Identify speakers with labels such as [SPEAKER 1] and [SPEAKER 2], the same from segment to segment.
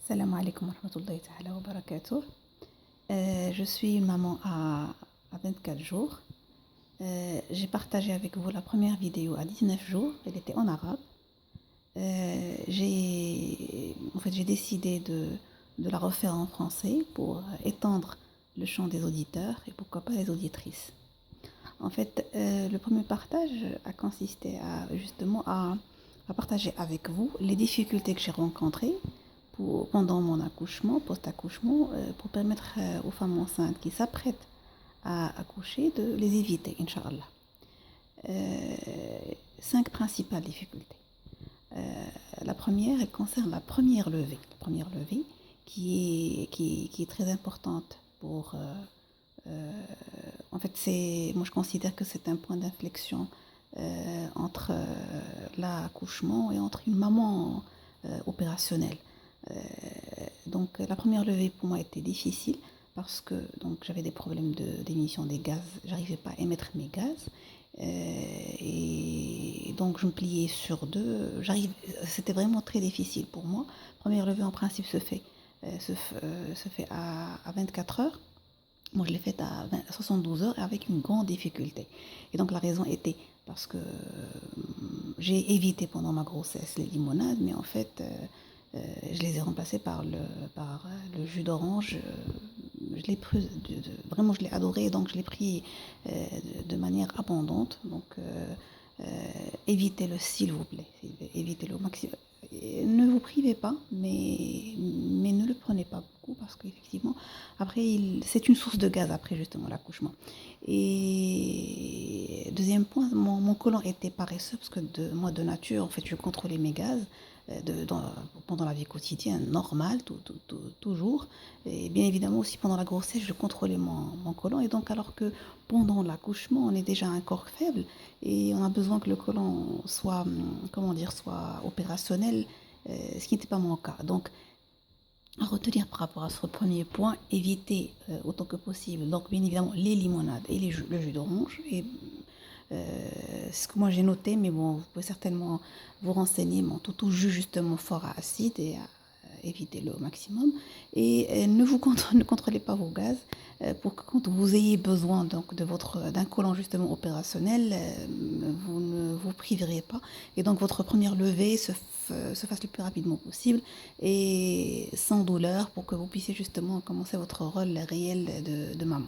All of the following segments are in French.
[SPEAKER 1] Salam alaikum wa rahmatullahi ta'ala wa barakatuh. Je suis une maman à 24 jours. J'ai partagé avec vous la première vidéo à 19 jours. Elle était en arabe. J'ai décidé de la refaire en français pour étendre le champ des auditeurs et pourquoi pas des auditrices. En fait, le premier partage a consisté à partager avec vous les difficultés que j'ai rencontrées pendant mon accouchement, post-accouchement, pour permettre aux femmes enceintes qui s'apprêtent à accoucher de les éviter, Inch'Allah. 5 principales difficultés. La première, elle concerne la première levée. La première levée qui est très importante pour... en fait, moi je considère que c'est un point d'inflexion entre l'accouchement et entre une maman opérationnelle. Donc la première levée pour moi était difficile parce que j'avais des problèmes d'émission des gaz, j'arrivais pas à émettre mes gaz et donc je me pliais sur deux, c'était vraiment très difficile pour moi. Première levée en principe se fait à 24 heures. Moi je l'ai faite à 72 heures avec une grande difficulté. Et donc la raison était parce que j'ai évité pendant ma grossesse les limonades, mais en fait je les ai remplacés par le jus d'orange. Je l'ai pris, vraiment je l'ai adoré, donc je l'ai pris de manière abondante. Donc évitez-le s'il vous plaît, évitez-le au maximum. Ne vous privez pas, mais ne le prenez pas beaucoup parce qu'effectivement, après, c'est une source de gaz après justement l'accouchement. Et deuxième point, mon côlon était paresseux parce que moi de nature, en fait, je contrôlais mes gaz pendant la vie quotidienne, normale, toujours. Et bien évidemment aussi pendant la grossesse, je contrôlais mon côlon. Et donc alors que pendant l'accouchement, on est déjà un corps faible et on a besoin que le côlon soit opérationnel, ce qui n'était pas mon cas. Donc à retenir par rapport à ce premier point, éviter autant que possible, donc bien évidemment les limonades et le jus d'orange. Et ce que moi j'ai noté, mais bon, vous pouvez certainement vous renseigner, mais tout jus justement fort à acide et évitez-le au maximum. Et ne contrôlez pas vos gaz pour que quand vous ayez besoin d'un côlon justement opérationnel, vous ne vous priverez pas. Et donc votre première levée se fasse le plus rapidement possible et sans douleur pour que vous puissiez justement commencer votre rôle réel de maman.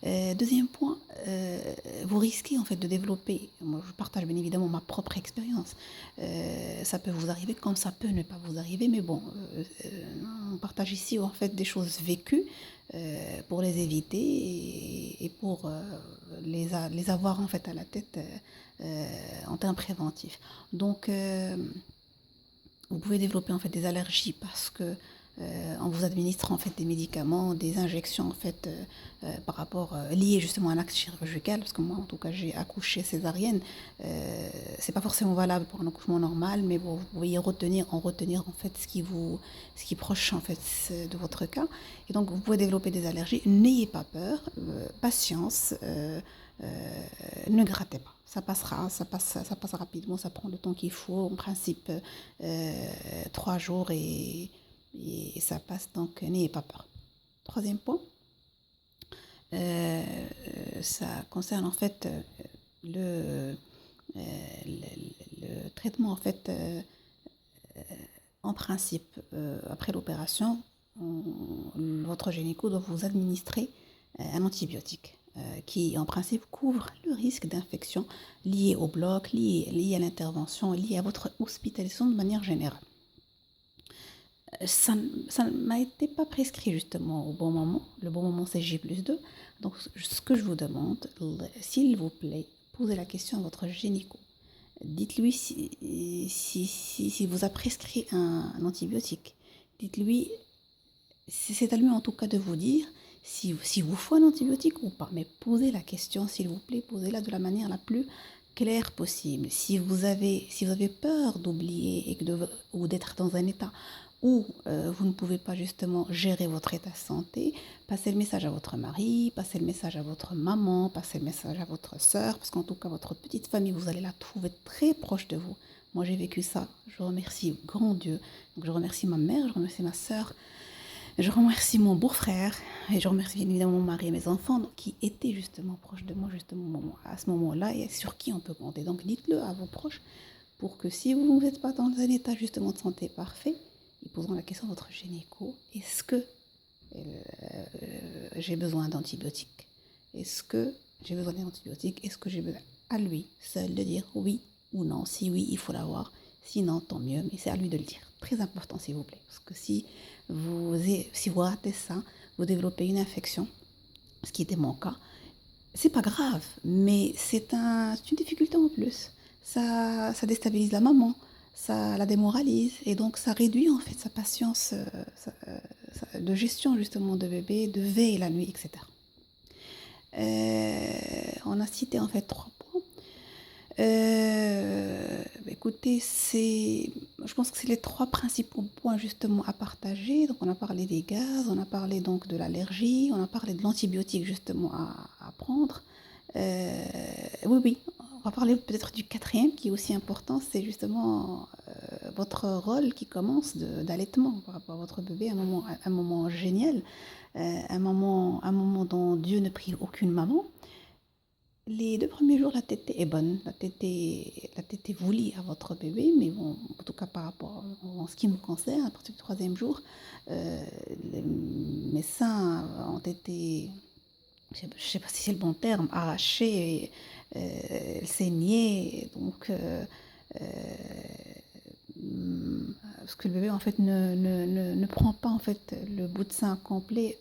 [SPEAKER 1] Deuxième point, vous risquez en fait de développer, moi je partage bien évidemment ma propre expérience, ça peut vous arriver comme ça peut ne pas vous arriver, mais bon, on partage ici en fait des choses vécues pour les éviter et pour les avoir en fait à la tête en termes préventifs. Donc vous pouvez développer en fait des allergies parce que en vous administrant en fait des médicaments, des injections en fait par rapport liées justement à un acte chirurgical, parce que moi en tout cas j'ai accouché césarienne, c'est pas forcément valable pour un accouchement normal, mais bon, vous pouvez en retenir en fait ce qui est proche en fait de votre cas, et donc vous pouvez développer des allergies. N'ayez pas peur, patience. Ne grattez pas, ça passera, ça passe rapidement, ça prend le temps qu'il faut, en principe 3 jours et ça passe, donc n'ayez pas peur. Troisième point, ça concerne en fait le traitement en fait en principe après l'opération, votre gynéco doit vous administrer un antibiotique qui en principe couvre le risque d'infection lié au bloc, lié à l'intervention, lié à votre hospitalisation de manière générale. Ça ne m'a été pas prescrit justement au bon moment. Le bon moment c'est J+2. Donc ce que je vous demande, s'il vous plaît, posez la question à votre gynéco. Dites-lui si vous a prescrit un antibiotique. Dites-lui, c'est à lui en tout cas de vous dire si vous faut un antibiotique ou pas. Mais posez la question s'il vous plaît, posez-la de la manière la plus claire possible. Si vous avez peur d'oublier ou d'être dans un état où vous ne pouvez pas justement gérer votre état de santé, passez le message à votre mari, passez le message à votre maman, passez le message à votre soeur, parce qu'en tout cas votre petite famille, vous allez la trouver très proche de vous. Moi, j'ai vécu ça. Je remercie grand Dieu. Donc, je remercie ma mère, je remercie ma sœur, je remercie mon beau-frère et je remercie bien évidemment mon mari et mes enfants donc, qui étaient justement proches de moi justement à ce moment-là et sur qui on peut compter. Donc, dites-le à vos proches pour que si vous n'êtes pas dans un état justement de santé parfait, ils poseront la question à votre gynéco, est-ce que j'ai besoin d'antibiotiques? Est-ce que j'ai besoin d'antibiotiques? Est-ce que j'ai besoin à lui seul de dire oui ou non? Si oui, il faut l'avoir. Sinon, tant mieux, mais c'est à lui de le dire. Très important, s'il vous plaît. Parce que si vous ratez ça, vous développez une infection, ce qui était mon cas, c'est pas grave, mais c'est une difficulté en plus. Ça déstabilise la maman, ça la démoralise, et donc ça réduit en fait sa patience de gestion justement de bébé, de veille la nuit, etc. On a cité en fait 3 points. Écoutez, je pense que c'est les 3 principaux points justement à partager. Donc on a parlé des gaz, on a parlé donc de l'allergie, on a parlé de l'antibiotique justement à prendre. Oui, on va parler peut-être du 4e qui est aussi important, c'est justement votre rôle qui commence d'allaitement par rapport à votre bébé, un moment génial, un moment dont Dieu ne prive aucune maman. Les 2 premiers jours, la tétée est bonne, la tétée vous lie à votre bébé, mais bon, en tout cas par rapport en ce qui me concerne, à partir du 3e jour, mes seins ont été, je ne sais pas si c'est le bon terme, arrachés, saignés, donc parce que le bébé en fait ne prend pas en fait le bout de sein complet.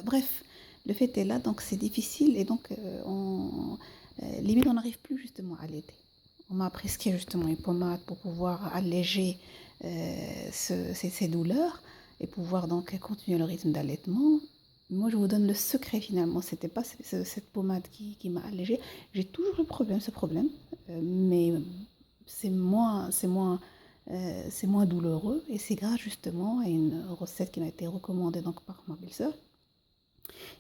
[SPEAKER 1] Bref, le fait est là, donc c'est difficile et donc limite on n'arrive plus justement à l'aider. On m'a prescrit justement une pommade pour pouvoir alléger ces douleurs et pouvoir donc continuer le rythme d'allaitement. Moi, je vous donne le secret finalement. C'était pas cette pommade qui m'a allégée. J'ai toujours ce problème, mais c'est moins douloureux et c'est grâce justement à une recette qui m'a été recommandée donc par ma belle-sœur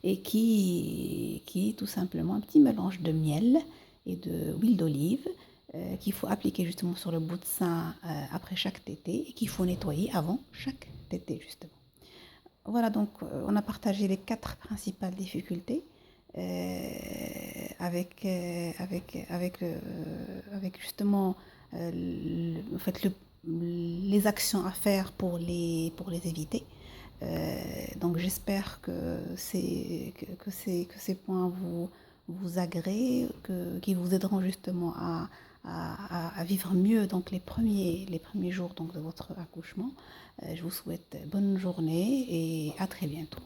[SPEAKER 1] et qui tout simplement un petit mélange de miel et d'huile d'olive qu'il faut appliquer justement sur le bout de sein après chaque tétée et qu'il faut nettoyer avant chaque tétée justement. Voilà, donc on a partagé les 4 principales difficultés avec justement en fait les actions à faire pour les éviter. Donc j'espère que ces points vous agréent, qu'ils vous aideront justement à vivre mieux donc les premiers jours donc, de votre accouchement. Je vous souhaite bonne journée et à très bientôt.